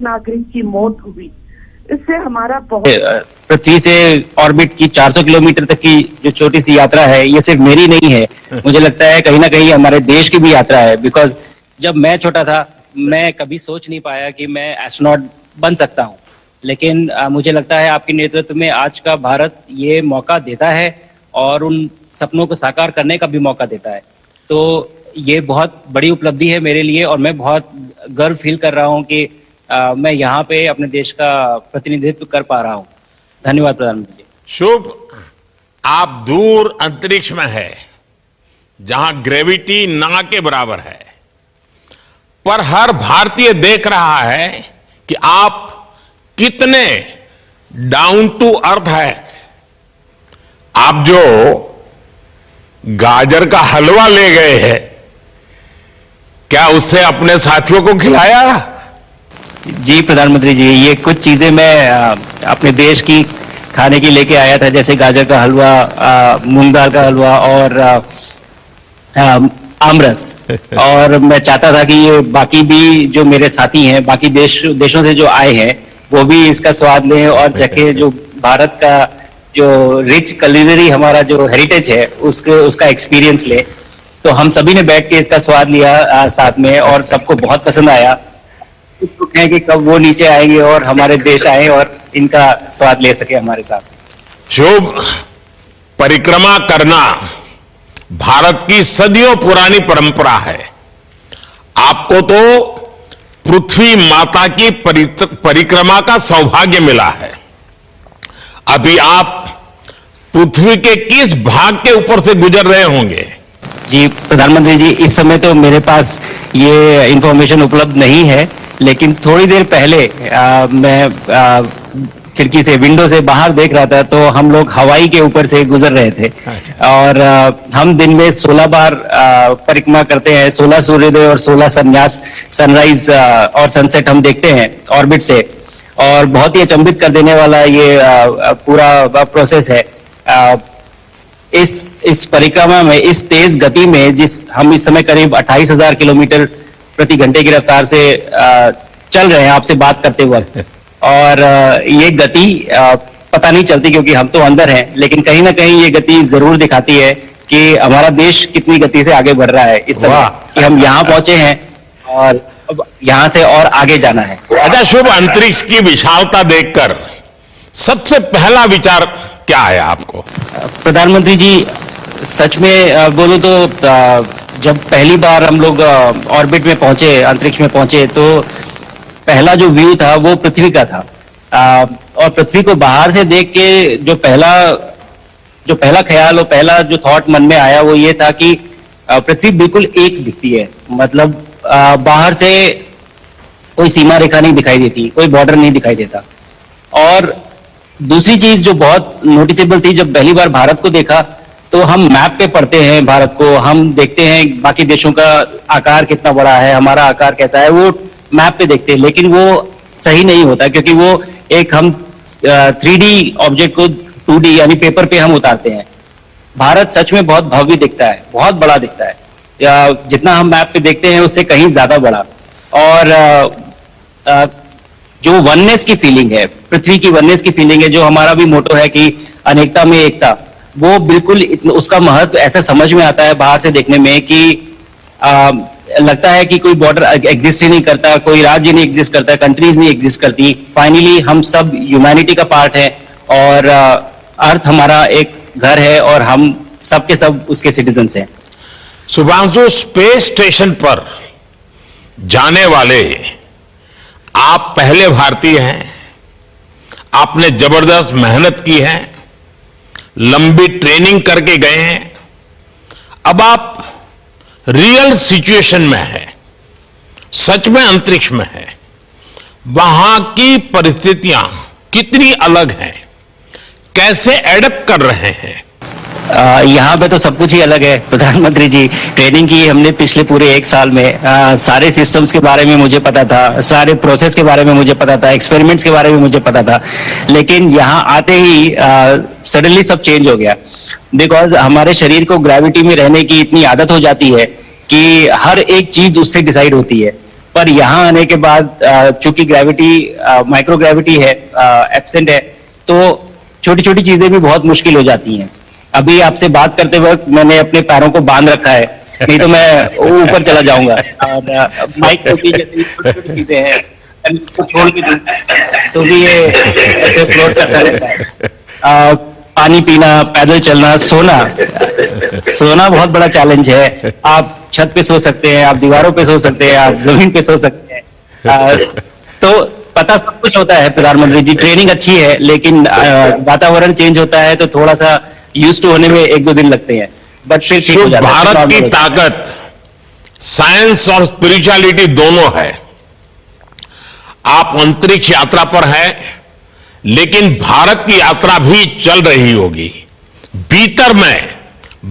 नागरिक की मौत हुई। इससे हमारा बहुत पृथ्वी से ऑर्बिट की 400 किलोमीटर तक की जो छोटी सी यात्रा है, ये सिर्फ मेरी नहीं है, मुझे लगता है कहीं ना कहीं हमारे देश की भी यात्रा है। बिकॉज जब मैं छोटा था, मैं कभी सोच नहीं पाया कि मैं एस्ट्रोनॉट बन सकता हूँ, लेकिन मुझे लगता है आपके नेतृत्व में आज का भारत ये मौका देता है और उन सपनों को साकार करने का भी मौका देता है। तो ये बहुत बड़ी उपलब्धि है मेरे लिए और मैं बहुत गर्व फील कर रहा हूँ कि मैं यहाँ पे अपने देश का प्रतिनिधित्व कर पा रहा हूँ। धन्यवाद प्रधानमंत्री जी। शुभ, आप दूर अंतरिक्ष में है जहां ग्रेविटी ना के बराबर है, पर हर भारतीय देख रहा है कि आप कितने डाउन टू अर्थ है। आप जो गाजर का हलवा ले गए हैं, क्या उससे अपने साथियों को खिलाया? जी प्रधानमंत्री जी, ये कुछ चीजें मैं अपने देश की खाने की लेके आया था, जैसे गाजर का हलवा, मूंग दाल का हलवा और आमरस। और मैं चाहता था कि ये बाकी भी जो मेरे साथी हैं, बाकी देशों से जो आए हैं, वो भी इसका स्वाद लें और चखें, जो भारत का जो रिच कुलिनरी हमारा जो हेरिटेज है उसका एक्सपीरियंस ले। तो हम सभी ने बैठ के इसका स्वाद लिया साथ में और सबको बहुत पसंद आया। तो कहें कि कब वो नीचे आएंगे और हमारे देश आए और इनका स्वाद ले सके हमारे साथ। शुभ, परिक्रमा करना भारत की सदियों पुरानी परंपरा है। आपको तो पृथ्वी माता की परिक्रमा का सौभाग्य मिला है। अभी आप पृथ्वी के किस भाग के ऊपर से गुजर रहे होंगे? जी प्रधानमंत्री जी, इस समय तो मेरे पास ये इंफॉर्मेशन उपलब्ध नहीं है, लेकिन थोड़ी देर पहले मैं खिड़की से, विंडो से बाहर देख रहा था, तो हम लोग हवाई के ऊपर से गुजर रहे थे। और हम दिन में 16 बार परिक्रमा करते हैं, 16 सूर्योदय और 16 संन्यास, सनराइज और सनसेट हम देखते हैं ऑर्बिट से। और बहुत ही अचंभित कर देने वाला ये पूरा प्रोसेस है। इस परिक्रमा में, इस तेज गति में, हम इस समय करीब 28,000 किलोमीटर प्रति घंटे की रफ्तार से चल रहे हैं आपसे बात करते वक्त। और ये गति पता नहीं चलती क्योंकि हम तो अंदर हैं, लेकिन कहीं ना कहीं ये गति जरूर दिखाती है कि हमारा देश कितनी गति से आगे बढ़ रहा है इस समय, कि हम यहाँ पहुंचे हैं और अब यहाँ से और आगे जाना है। अच्छा शुभ, अंतरिक्ष की विशालता देखकर सबसे पहला विचार क्या आया आपको? प्रधानमंत्री जी, सच में बोलो तो जब पहली बार हम लोग ऑर्बिट में पहुंचे, अंतरिक्ष में पहुंचे, तो पहला जो व्यू था वो पृथ्वी का था। और पृथ्वी को बाहर से देख के जो पहला ख्याल और पहला जो थॉट मन में आया वो ये था कि पृथ्वी बिल्कुल एक दिखती है। मतलब बाहर से कोई सीमा रेखा नहीं दिखाई देती, कोई बॉर्डर नहीं दिखाई देता। और दूसरी चीज जो बहुत नोटिसेबल थी, जब पहली बार भारत को देखा, तो हम मैप पे पढ़ते हैं भारत को, हम देखते हैं बाकी देशों का आकार कितना बड़ा है, हमारा आकार कैसा है, वो मैप पे देखते हैं, लेकिन वो सही नहीं होता क्योंकि वो एक हम 3D ऑब्जेक्ट को 2D यानी पेपर पे हम उतारते हैं। भारत सच में बहुत भव्य दिखता है, बहुत बड़ा दिखता है, या जितना हम मैप पे देखते हैं उससे कहीं ज्यादा बड़ा। और जो वननेस की फीलिंग है, पृथ्वी की वननेस की फीलिंग है, जो हमारा भी मोटो है कि अनेकता में एकता, वो बिल्कुल उसका महत्व ऐसा समझ में आता है बाहर से देखने में कि लगता है कि कोई बॉर्डर एग्जिस्ट ही नहीं करता, कोई राज्य नहीं एग्जिस्ट करता, कंट्रीज नहीं एग्जिस्ट करती। फाइनली हम सब ह्यूमैनिटी का पार्ट है और अर्थ हमारा एक घर है और हम सब के सब उसके सिटीजन्स हैं। शुभांशु, स्पेस स्टेशन पर जाने वाले आप पहले भारतीय हैं। आपने जबरदस्त मेहनत की है, लंबी ट्रेनिंग करके गए हैं। अब आप रियल सिचुएशन में है, सच में अंतरिक्ष में है, वहां की परिस्थितियां कितनी अलग हैं, कैसे एडप्ट कर रहे हैं? यहाँ पे तो सब कुछ ही अलग है प्रधानमंत्री जी। ट्रेनिंग की हमने पिछले पूरे 1 साल में, सारे सिस्टम्स के बारे में मुझे पता था, सारे प्रोसेस के बारे में मुझे पता था, एक्सपेरिमेंट्स के बारे में मुझे पता था, लेकिन यहाँ आते ही सडनली सब चेंज हो गया। बिकॉज हमारे शरीर को ग्रेविटी में रहने की इतनी आदत हो जाती है कि हर एक चीज उससे डिसाइड होती है। पर यहाँ आने के बाद चूंकि ग्रेविटी माइक्रो ग्रेविटी है, एब्सेंट है, तो छोटी छोटी चीजें भी बहुत मुश्किल हो जाती हैं। अभी आपसे बात करते वक्त मैंने अपने पैरों को बांध रखा है, नहीं तो मैं ऊपर चला जाऊंगा। और माइक होती जैसे छोटी छोटी चीजें हैं, इसको छोड़ के दूं तो भी ये ऐसे फ्लोट करता रहता है। पानी पीना, पैदल चलना, सोना बहुत बड़ा चैलेंज है। आप छत पे सो सकते हैं, आप दीवारों पे सो सकते हैं, आप जमीन पे सो सकते हैं। तो पता सब कुछ होता है प्रधानमंत्री जी, ट्रेनिंग अच्छी है, लेकिन वातावरण चेंज होता है तो थोड़ा सा यूज टू होने में 1-2 दिन लगते हैं, बट फिर ठीक हो जाता है। भारत की ताकत साइंस और स्पिरिचुअलिटी दोनों है। आप अंतरिक्ष यात्रा पर हैं, लेकिन भारत की यात्रा भी चल रही होगी, भीतर में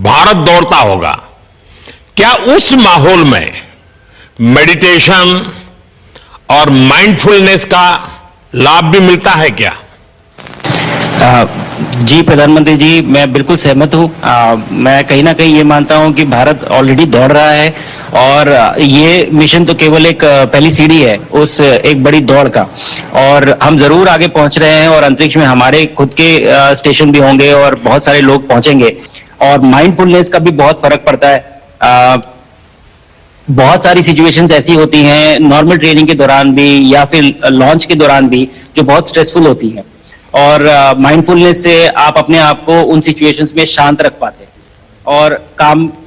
भारत दौड़ता होगा। क्या उस माहौल में मेडिटेशन और माइंडफुलनेस का लाभ भी मिलता है क्या? जी प्रधानमंत्री जी, मैं बिल्कुल सहमत हूँ। मैं कहीं ना कहीं ये मानता हूँ कि भारत ऑलरेडी दौड़ रहा है, और ये मिशन तो केवल एक पहली सीढ़ी है उस एक बड़ी दौड़ का, और हम जरूर आगे पहुंच रहे हैं। और अंतरिक्ष में हमारे खुद के स्टेशन भी होंगे और बहुत सारे लोग पहुंचेंगे, और माइंडफुलनेस का भी बहुत फर्क पड़ता है। बहुत सारी सिचुएशंस ऐसी होती हैं नॉर्मल ट्रेनिंग के दौरान भी या फिर लॉन्च के दौरान भी, जो बहुत स्ट्रेसफुल होती हैं, और माइंडफुलनेस से आप अपने आप को उन सिचुएशंस में शांत रख पाते हैं, और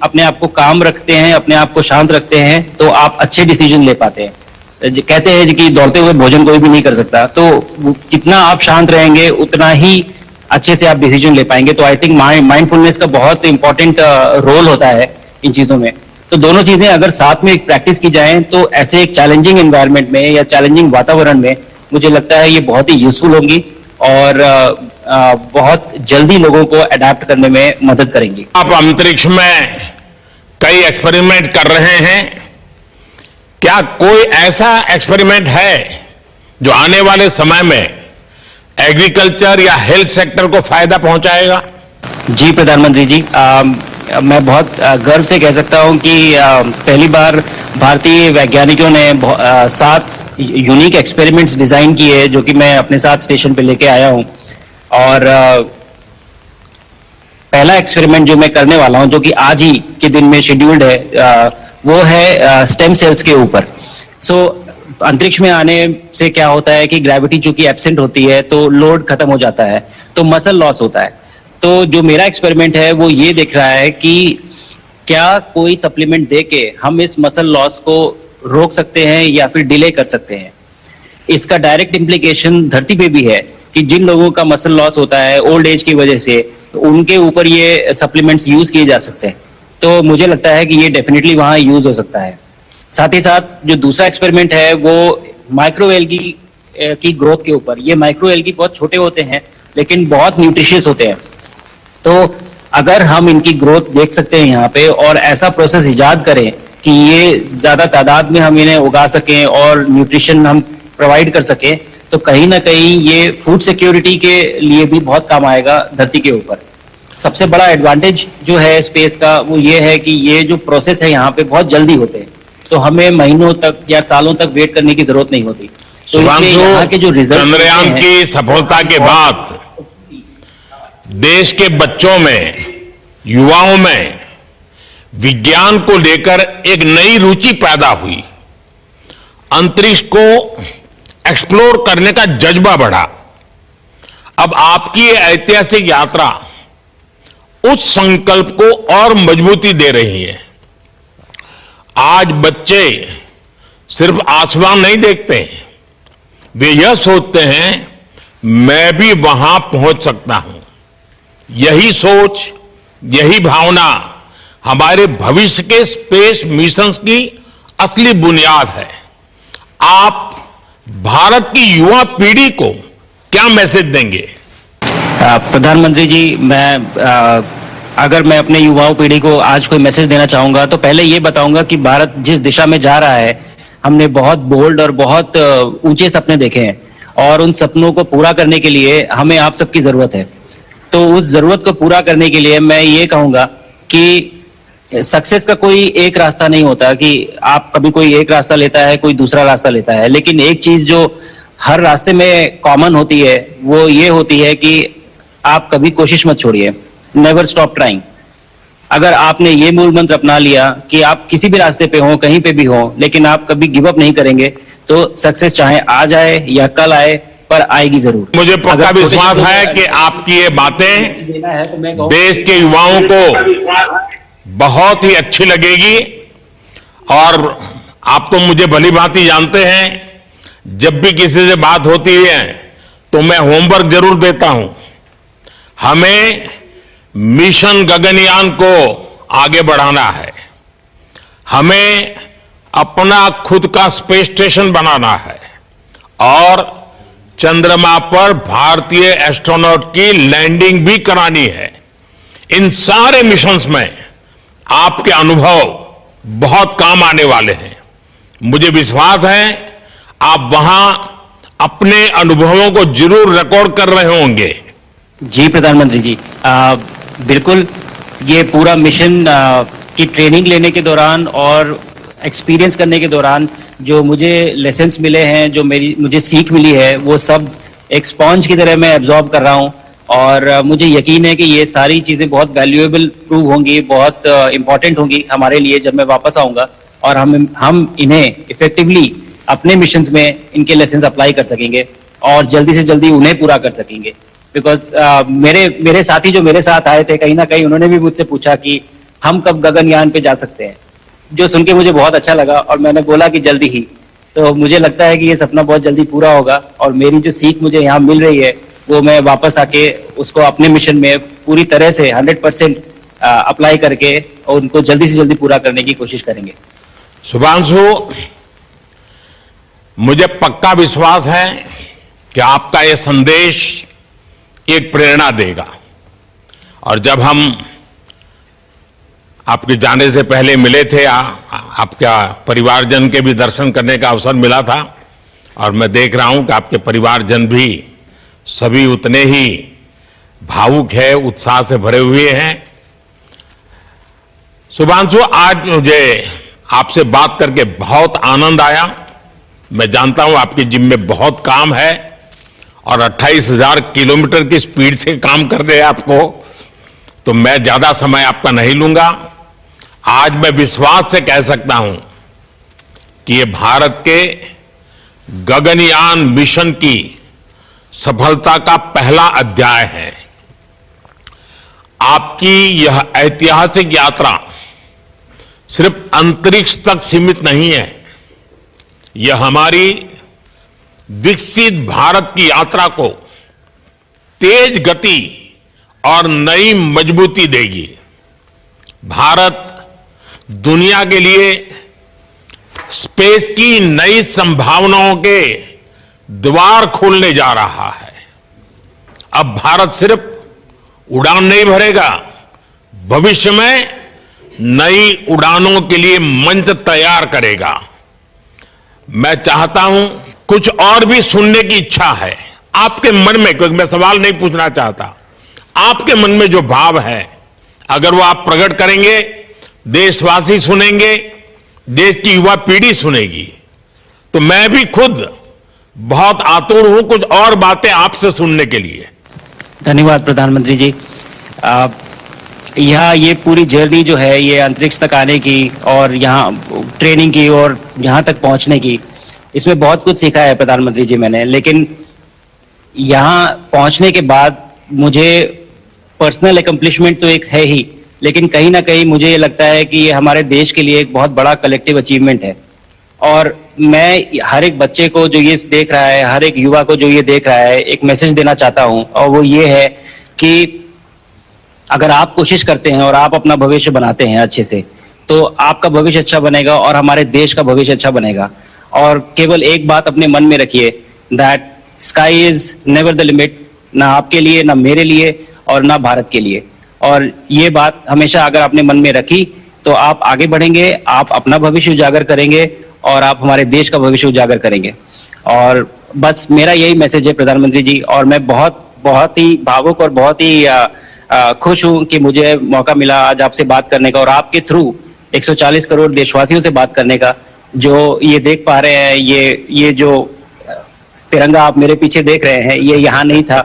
अपने आप को काम रखते हैं, अपने आप को शांत रखते हैं, तो आप अच्छे डिसीजन ले पाते हैं। कहते हैं कि दौड़ते हुए भोजन कोई भी नहीं कर सकता, तो जितना आप शांत रहेंगे उतना ही अच्छे से आप डिसीजन ले पाएंगे। तो आई थिंक माइंडफुलनेस का बहुत इंपॉर्टेंट रोल होता है इन चीजों में। तो दोनों चीजें अगर साथ में प्रैक्टिस की जाएं तो ऐसे एक चैलेंजिंग एनवायरनमेंट में या चैलेंजिंग वातावरण में मुझे लगता है ये बहुत ही यूजफुल होंगी, और बहुत जल्दी लोगों को अडेप्ट करने में मदद करेंगी। आप अंतरिक्ष में कई एक्सपेरिमेंट कर रहे हैं, क्या कोई ऐसा एक्सपेरिमेंट है जो आने वाले समय में एग्रीकल्चर या हेल्थ सेक्टर को फायदा पहुंचाएगा? जी प्रधानमंत्री जी, मैं बहुत गर्व से कह सकता हूं कि पहली बार भारतीय वैज्ञानिकों ने 7 यूनिक एक्सपेरिमेंट्स डिजाइन किए, जो कि मैं अपने साथ स्टेशन पे लेके आया हूं। और पहला एक्सपेरिमेंट जो मैं करने वाला हूं, जो कि आज ही के दिन में शेड्यूल्ड है, वो है स्टेम सेल्स के ऊपर। सो अंतरिक्ष में आने से क्या होता है कि ग्रेविटी चूंकि एब्सेंट होती है तो लोड खत्म हो जाता है, तो मसल लॉस होता है। तो जो मेरा एक्सपेरिमेंट है वो ये देख रहा है कि क्या कोई सप्लीमेंट दे के हम इस मसल लॉस को रोक सकते हैं या फिर डिले कर सकते हैं। इसका डायरेक्ट इम्प्लीकेशन धरती पे भी है कि जिन लोगों का मसल लॉस होता है ओल्ड एज की वजह से, उनके ऊपर ये सप्लीमेंट्स यूज किए जा सकते हैं। तो मुझे लगता है कि ये डेफिनेटली वहां यूज हो सकता है। साथ ही साथ जो दूसरा एक्सपेरिमेंट है वो माइक्रो एल्गी की ग्रोथ के ऊपर। ये माइक्रो एल्गी बहुत छोटे होते हैं लेकिन बहुत न्यूट्रिशियस होते हैं। तो अगर हम इनकी ग्रोथ देख सकते हैं यहाँ पे, और ऐसा प्रोसेस इजाद करें कि ये ज्यादा तादाद में हम इन्हें उगा सकें और न्यूट्रिशन हम प्रोवाइड कर सकें, तो कहीं ना कहीं ये फूड सिक्योरिटी के लिए भी बहुत काम आएगा धरती के ऊपर। सबसे बड़ा एडवांटेज जो है स्पेस का वो ये है कि ये जो प्रोसेस है यहाँ पे बहुत जल्दी होते हैं, तो हमें महीनों तक या सालों तक वेट करने की जरूरत नहीं होती। तो यहाँ के जो रिजल्ट चंद्रयान की सफलता के बाद देश के बच्चों में, युवाओं में विज्ञान को लेकर एक नई रुचि पैदा हुई, अंतरिक्ष को एक्सप्लोर करने का जज्बा बढ़ा। अब आपकी ऐतिहासिक यात्रा उस संकल्प को और मजबूती दे रही है। आज बच्चे सिर्फ आसमान नहीं देखते, वे यह सोचते हैं मैं भी वहां पहुंच सकता हूं। यही सोच, यही भावना हमारे भविष्य के स्पेस मिशंस की असली बुनियाद है। आप भारत की युवा पीढ़ी को क्या मैसेज देंगे? प्रधानमंत्री जी, अगर मैं अपने युवाओं पीढ़ी को आज कोई मैसेज देना चाहूंगा तो पहले ये बताऊंगा कि भारत जिस दिशा में जा रहा है, हमने बहुत बोल्ड और बहुत ऊंचे सपने देखे हैं, और उन सपनों को पूरा करने के लिए हमें आप सबकी जरूरत है। तो उस जरूरत को पूरा करने के लिए मैं ये कहूंगा कि सक्सेस का कोई एक रास्ता नहीं होता कि आप कभी कोई एक रास्ता लेता है, कोई दूसरा रास्ता लेता है, लेकिन एक चीज जो हर रास्ते में कॉमन होती है वो ये होती है कि आप कभी कोशिश मत छोड़िए, नेवर स्टॉप ट्राइंग। अगर आपने ये मूल मंत्र अपना लिया कि आप किसी भी रास्ते पे हो, कहीं पे भी हो, लेकिन आप कभी गिव अप नहीं करेंगे, तो सक्सेस चाहे आज आए या कल आए, पर आएगी जरूर। मुझे पक्का विश्वास है कि आपकी ये बातें देना है तो मैं देश के युवाओं को बहुत ही अच्छी लगेगी। और आप तो मुझे भली भांति जानते हैं, जब भी किसी से बात होती है तो मैं होमवर्क जरूर देता हूं। हमें मिशन गगनयान को आगे बढ़ाना है, हमें अपना खुद का स्पेस स्टेशन बनाना है और चंद्रमा पर भारतीय एस्ट्रोनॉट की लैंडिंग भी करानी है। इन सारे मिशंस में आपके अनुभव बहुत काम आने वाले हैं। मुझे विश्वास है आप वहां अपने अनुभवों को जरूर रिकॉर्ड कर रहे होंगे। जी प्रधानमंत्री जी, बिल्कुल। ये पूरा मिशन की ट्रेनिंग लेने के दौरान और एक्सपीरियंस करने के दौरान जो मुझे लेसन्स मिले हैं, जो मुझे सीख मिली है, वो सब एक स्पॉन्ज की तरह मैं एब्जॉर्ब कर रहा हूँ। और मुझे यकीन है कि ये सारी चीजें बहुत वैल्यूएबल प्रूव होंगी, बहुत इंपॉर्टेंट होंगी हमारे लिए जब मैं वापस आऊंगा, और हम इन्हें इफेक्टिवली अपने मिशंस में इनके लेसन्स अप्लाई कर सकेंगे और जल्दी से जल्दी उन्हें पूरा कर सकेंगे। बिकॉज मेरे साथी जो मेरे साथ आए थे, कहीं ना कहीं उन्होंने भी मुझसे पूछा कि हम कब गगनयान पे जा सकते हैं, जो सुन के मुझे बहुत अच्छा लगा और मैंने बोला कि जल्दी ही। तो मुझे लगता है कि ये सपना बहुत जल्दी पूरा होगा और मेरी जो सीख मुझे यहाँ मिल रही है वो मैं वापस आके उसको अपने मिशन में पूरी तरह से 100% अप्लाई करके और उनको जल्दी से जल्दी पूरा करने की कोशिश करेंगे। शुभांशु, मुझे पक्का विश्वास है कि आपका ये संदेश एक प्रेरणा देगा। और जब हम आपके जाने से पहले मिले थे, आपका परिवारजन के भी दर्शन करने का अवसर मिला था और मैं देख रहा हूं कि आपके परिवारजन भी सभी उतने ही भावुक है, उत्साह से भरे हुए हैं। शुभांशु, आज मुझे आपसे बात करके बहुत आनंद आया। मैं जानता हूं आपकी जिम में बहुत काम है और 28,000 किलोमीटर की स्पीड से काम कर रहे हैं आपको, तो मैं ज्यादा समय आपका नहीं लूंगा। आज मैं विश्वास से कह सकता हूं कि ये भारत के गगनयान मिशन की सफलता का पहला अध्याय है। आपकी यह ऐतिहासिक यात्रा सिर्फ अंतरिक्ष तक सीमित नहीं है, यह हमारी विकसित भारत की यात्रा को तेज गति और नई मजबूती देगी। भारत दुनिया के लिए स्पेस की नई संभावनाओं के द्वार खोलने जा रहा है। अब भारत सिर्फ उड़ान नहीं भरेगा, भविष्य में नई उड़ानों के लिए मंच तैयार करेगा। मैं चाहता हूं, कुछ और भी सुनने की इच्छा है आपके मन में, क्योंकि मैं सवाल नहीं पूछना चाहता, आपके मन में जो भाव है अगर वो आप प्रकट करेंगे, देशवासी सुनेंगे, देश की युवा पीढ़ी सुनेगी। तो मैं भी खुद बहुत आतुर हूं कुछ और बातें आपसे सुनने के लिए। धन्यवाद प्रधानमंत्री जी। यहाँ ये पूरी जर्नी जो है ये अंतरिक्ष तक आने की और यहाँ ट्रेनिंग की और यहाँ तक पहुँचने की, इसमें बहुत कुछ सीखा है प्रधानमंत्री जी मैंने। लेकिन यहाँ पहुँचने के बाद मुझे पर्सनल अकम्पलिशमेंट तो एक है ही, लेकिन कहीं ना कहीं मुझे ये लगता है कि ये हमारे देश के लिए एक बहुत बड़ा कलेक्टिव अचीवमेंट है। और मैं हर एक बच्चे को जो ये देख रहा है, हर एक युवा को जो ये देख रहा है, एक मैसेज देना चाहता हूं, और वो ये है कि अगर आप कोशिश करते हैं और आप अपना भविष्य बनाते हैं अच्छे से, तो आपका भविष्य अच्छा बनेगा और हमारे देश का भविष्य अच्छा बनेगा। और केवल एक बात अपने मन में रखिए, that sky is never the limit, ना आपके लिए, ना मेरे लिए और ना भारत के लिए। और ये बात हमेशा अगर आपने मन में रखी तो आप आगे बढ़ेंगे, आप अपना भविष्य उजागर करेंगे और आप हमारे देश का भविष्य उजागर करेंगे। और बस मेरा यही मैसेज है प्रधानमंत्री जी। और मैं बहुत ही भावुक और बहुत ही खुश हूं कि मुझे मौका मिला आज आपसे बात करने का और आपके थ्रू 140 करोड़ देशवासियों से बात करने का। जो ये देख पा रहे हैं, ये जो तिरंगा आप मेरे पीछे देख रहे हैं, ये यहाँ नहीं था।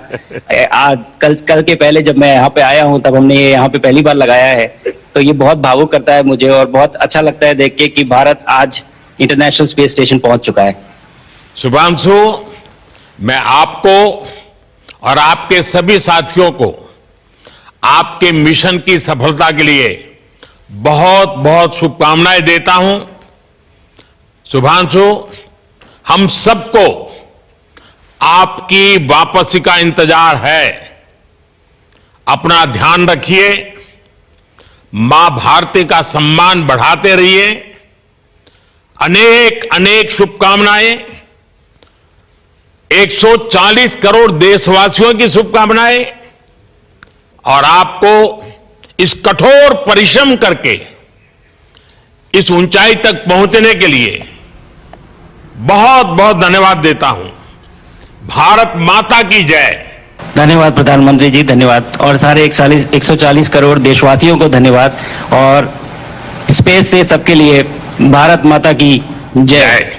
आज कल के पहले जब मैं यहाँ पे आया हूँ तब हमने ये यहाँ पे पहली बार लगाया है, तो ये बहुत भावुक करता है मुझे और बहुत अच्छा लगता है देख के कि भारत आज इंटरनेशनल स्पेस स्टेशन पहुंच चुका है। शुभांशु, मैं आपको और आपके सभी साथियों को आपके मिशन की सफलता के लिए बहुत बहुत शुभकामनाएं देता हूं। शुभांशु, हम सबको आपकी वापसी का इंतजार है। अपना ध्यान रखिए, मां भारती का सम्मान बढ़ाते रहिए। अनेक अनेक शुभकामनाएं, 140 करोड़ देशवासियों की शुभकामनाएं और आपको इस कठोर परिश्रम करके इस ऊंचाई तक पहुंचने के लिए बहुत बहुत धन्यवाद देता हूं। भारत माता की जय। धन्यवाद प्रधानमंत्री जी, धन्यवाद। और सारे 140 करोड़ देशवासियों को धन्यवाद। और स्पेस से सबके लिए भारत माता की जय।